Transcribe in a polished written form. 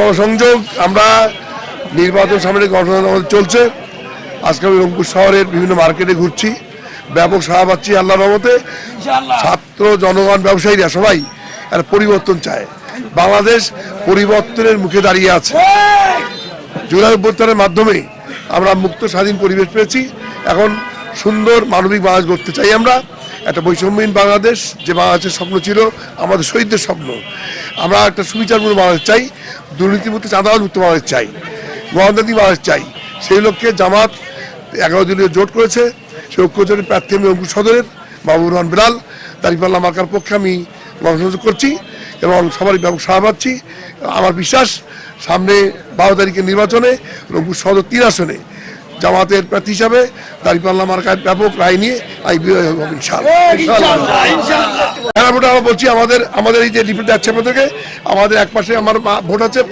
গণসংযোগ আমরা নির্বাচন সামনে গণসংযোগ আমাদের চলছে। আজকে আমি রংপুর শহরের বিভিন্ন মার্কেটে ঘুরছি, ব্যাপক সাড়া পাচ্ছি আল্লাহর রহমতে। ছাত্র, জনগণ, ব্যবসায়ীরা সবাই একটা পরিবর্তন চায়। বাংলাদেশ পরিবর্তনের মুখে দাঁড়িয়ে আছে। জুলাই অভ্যুত্থানের মাধ্যমে আমরা মুক্ত স্বাধীন পরিবেশ পেয়েছি। এখন সুন্দর মানবিক বাংলাদেশ গড়তে চাই আমরা। একটা বৈষম্যহীন বাংলাদেশ, যে বাংলাদেশের স্বপ্ন ছিল আমাদের শহীদদের স্বপ্ন। আমরা একটা সুবিচারপূর্ণ বাংলাদেশ চাই, দুর্নীতিমুক্ত, চাঁদাবাজমুক্ত বাংলাদেশ চাই, গণতান্ত্রিক বাংলাদেশ চাই। সেই লক্ষ্যে জামাত 11 দলীয় জোট করেছে। সেই ঐক্যজোটের প্রার্থী আমি রংপুর সদরের মাহবুবুর রহমান বেলাল, দাঁড়িপাল্লা মার্কার পক্ষে আমি গণসংযোগ করছি এবং সবারই ব্যাপক সাড়া পাচ্ছি। আমার বিশ্বাস সামনে 12 তারিখের নির্বাচনে রংপুর সদর 3 আসনে জামাতের প্রার্থী হিসাবে দাঁড়িপাল্লা মার্কার ব্যাপক রায় নিয়ে আমি বিজয়ী হব ইনশাআল্লাহ। আমরা বলছি আমাদের এই যে ডিপ্লোমেট আছে থেকে আমাদের এক পাশে আমার ভোট আছে।